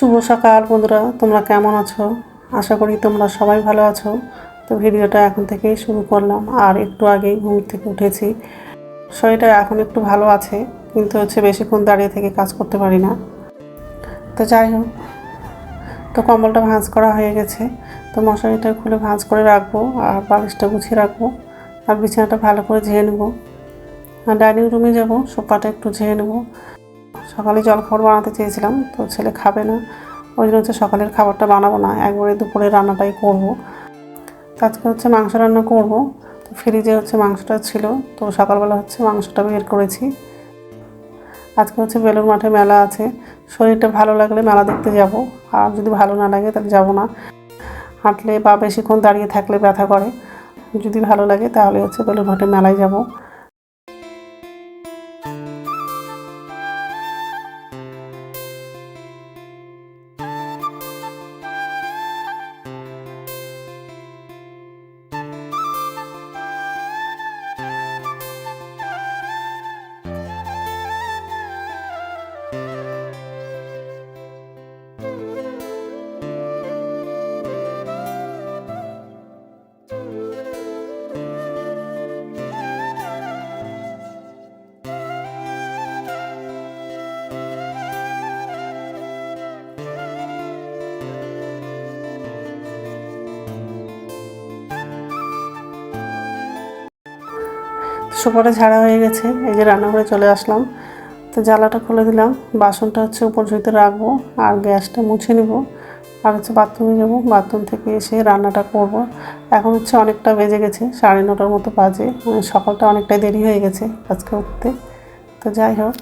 শুভ সকাল বন্ধুরা, তোমরা কেমন আছো? আশা করি তোমরা সবাই ভালো আছো। তো ভিডিওটা এখন থেকেই শুরু করলাম। আর একটু আগেই ঘুম থেকে উঠেছি। শরীরটা এখন একটু ভালো আছে, কিন্তু বেশিক্ষণ দাঁড়িয়ে থেকে কাজ করতে পারি না। তো যাই হোক, তো কম্বলটা ভাঁজ করা হয়ে গেছে। তো মশারিটা খুলে ভাঁজ করে রাখবো, আর বালিশটা গুছিয়ে রাখবো, আর বিছানাটা ভালো করে ঝেড়ে নেবো। আর ডাইনিং রুমে যাবো, সোফাটা একটু ঝেড়ে নেবো। সকালে জলখাবার বানাতে চেয়েছিলাম, তো ছেলে খাবে না, ওই জন্য সকালের খাবারটা বানাবো না, একবারে দুপুরে রান্নাটাই করব। আজকে মাংস রান্না করব। তো ফ্রিজে মাংসটা ছিল, তো সকালবেলা মাংসটা বের করেছি। আজকে বেলুড় মাঠে মেলা আছে। শরীরটা ভালো লাগলে মেলা দেখতে যাব, আর যদি ভালো না লাগে তাহলে যাব না। হাঁটলে বা বেশিক্ষণ দাঁড়িয়ে থাকলে ব্যথা করে। যদি ভালো লাগে তাহলে বেলুড় মাঠে মেলায় যাব। সোফাটা ঝাড়া হয়ে গেছে, এই যে রান্নাঘরে চলে আসলাম। তো জ্বালাটা খুলে দিলাম, বাসনটা উপর ঝুঁতে রাখবো, আর গ্যাসটা মুছে নিব। আর বাথরুমে যাবো, বাথরুম থেকে এসে রান্নাটা করব। এখন অনেকটা বেজে গেছে, 9:30 মতো বাজে। সকালটা অনেকটাই দেরি হয়ে গেছে আজকে উঠতে। তো যাই হোক,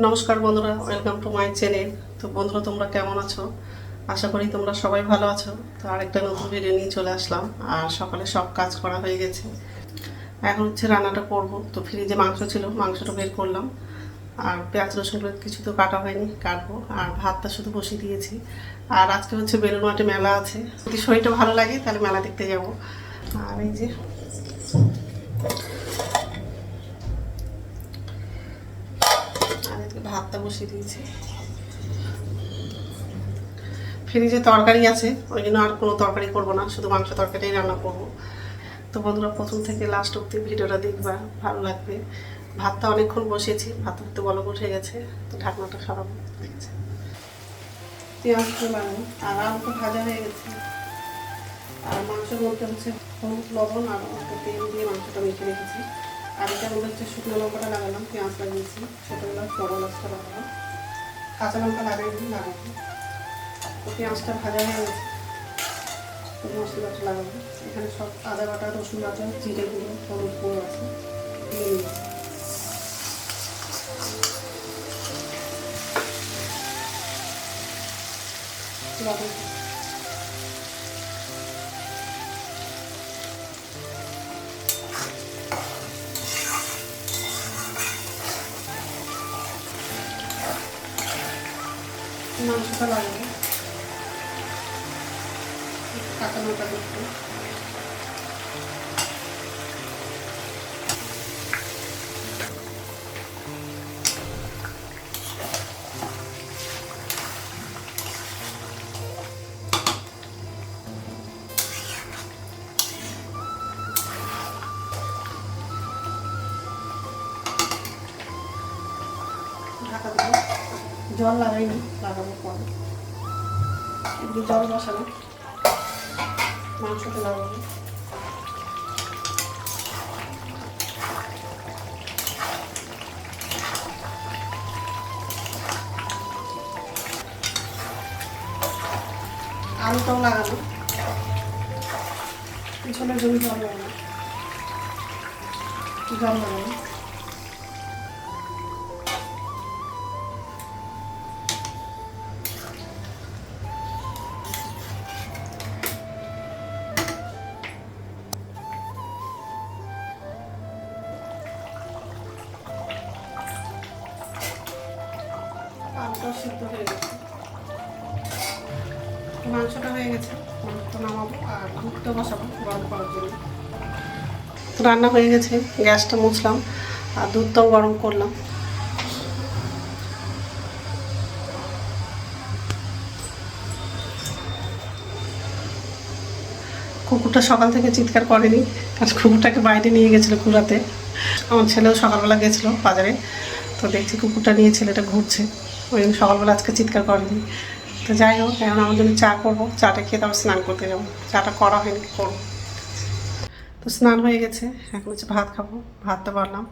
নমস্কার বন্ধুরা, ওয়েলকাম টু মাই চ্যানেল। তো বন্ধুরা, তোমরা কেমন আছো? আশা করি তোমরা সবাই ভালো আছো। তো আরেকটা নতুন ভিডিও নিয়ে চলে আসলাম। আর সকালে সব কাজ করা হয়ে গেছে, এখন রান্নাটা করব। তো ফ্রিজে মাংস ছিল, মাংসটা বের করলাম। আর পেঁয়াজ রসুন কিছু তো কাটা হয়নি, কাটবো। আর ভাতটা শুধু বসিয়ে দিয়েছি। আর আজকে বেলুড় মাঠে মেলা আছে, যদি শরীরটা ভালো লাগে তাহলে মেলা দেখতে যাব। আর এই যে ভাতটা বসিয়ে দিয়েছি। ফ্রিজে তরকারি আছে, ওই জন্য আর কোনো তরকারি করবো না, শুধু মাংস তরকারিই রান্না করবো। তো বন্ধুরা, প্রথম থেকে লাস্ট অব্দি ভিডিওটা দেখবা, ভালো লাগবে। ভাতটা অনেকক্ষণ বসিয়েছি, ভাত একটু বলক উঠে গেছে। তো ঢাকনাটা সরাবো। পেঁয়াজটা লাগাবো, আর আলুটা ভাজা হয়ে গেছে। আর মাংসের মধ্যে হলুদ, লবণ আর একটু তেল দিয়ে মাংসটা মেখে রেখেছি। আর এটার মধ্যে শুকনো লঙ্কাটা লাগালাম, পেঁয়াজ লাগিয়েছি, ছোটো এলাচ, বড় এলাচটা লাগালাম, কাঁচা লঙ্কা লাগাবো। তো পেঁয়াজটা ভাজা হয়ে গেছে, তো মশলাটা লাগাবো। এখানে সব আদা বাটা, রসুন বাটা, জিরে গুঁড়ো, হলুদ গুঁড়ো আছে, দিয়ে নিয়েছি। মাংসটা লাগাবো, কাঁচা লঙ্কা দিচ্ছি। ঢাকা দেবো, জল লাগাইনি, লাগাবো পরে। একটু জল বসাবো, মাংসটা লাগাবো। আলুটাও লাগানো, পিছনের জমি জল লাগানো, জল লাগানো। আলুটাও সিদ্ধ হয়ে গেছে, মাংসটা হয়ে গেছে, মাংসটা নামাবো আর দুধটা বসাবো গরম করার জন্য। রান্না হয়ে গেছে, গ্যাসটা মুছলাম আর দুধটাও গরম করলাম। কুকুরটা সকাল থেকে চিৎকার করেনি, কারণ কুকুরটাকে বাইরে নিয়ে গেছিলো ঘুরাতে। আমার ছেলেও সকালবেলা গেছিলো বাজারে, তো দেখছি কুকুরটা নিয়ে ছেলেটা ঘুরছে, ওই জন্য সকালবেলা আজকে চিৎকার করেনি। তো যাই হোক, এখন আমার জন্য চা করবো, চাটা খেয়ে তারপর স্নান করতে যাবো। চাটা করা হয়নি, করবো। তো স্নান হয়ে গেছে, এখন হচ্ছে ভাত খাবো, ভাতটা বাড়লাম।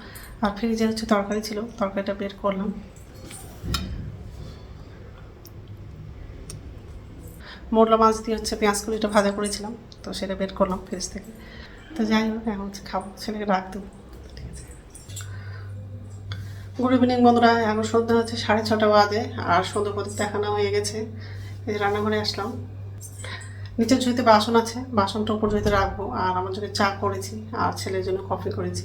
আর ফ্রিজে হচ্ছে তরকারি ছিল, তরকারিটা বের করলাম। মোরলা মাছ দিয়ে হচ্ছে পেঁয়াজ কুড়িটা ভাজা করেছিলাম, তো সেটা বের করলাম ফ্রিজ থেকে। তো যাই হোক, এখন হচ্ছে খাবো, ছেলেকে রাখ দেবো। ঠিক আছে, গুড ইভিনিং বন্ধুরা। এখন সন্ধ্যা হচ্ছে 6:30 বাজে, আর সন্ধ্যা প্রদীপ দেখানো হয়ে গেছে। এই যে রান্নাঘরে আসলাম, নিচের ঝুঁইতে বাসন আছে, বাসনটা উপর ঝুঁইতে রাখবো। আর আমার জন্য চা করেছি, আর ছেলের জন্য কফি করেছি।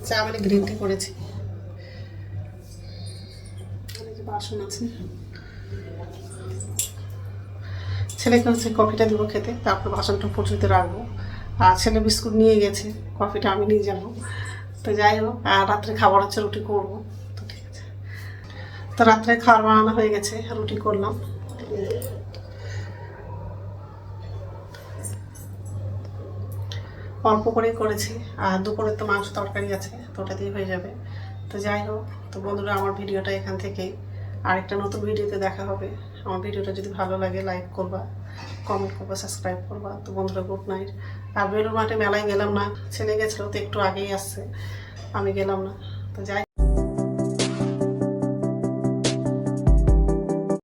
চা মানে গ্রিন টি করেছি। বাসন আছে, ছেলেকে হচ্ছে কফিটা দিব খেতে, তারপর বাসনটা উপর ঝুঁইতে রাখবো। আর ছেলে বিস্কুট নিয়ে গেছে, কফিটা আমি নিয়ে যাবো। তো যাই হোক, আর রাত্রে খাবার হচ্ছে রুটি করবো। তো ঠিক আছে, তো রাত্রে খাবার বানানো হয়ে গেছে, রুটি করলাম। অল্প করেই করেছি, আর দুপুরে তো মাংস তরকারি আছে, তো ওটা দিয়ে হয়ে যাবে। তো যাই হোক, তো বন্ধুরা, আমার ভিডিওটা এখান থেকেই। আরেকটা নতুন ভিডিওতে দেখা হবে। আমার ভিডিওটা যদি ভালো লাগে লাইক করবা, কমেন্ট করবা, সাবস্ক্রাইব করবা। তো বন্ধুরা, গুড নাইট। আর বেলুর মাঠে মেলায় গেলাম না, ছেলে গেছিলো, তো একটু আগেই আসছে, আমি গেলাম না। তো যাই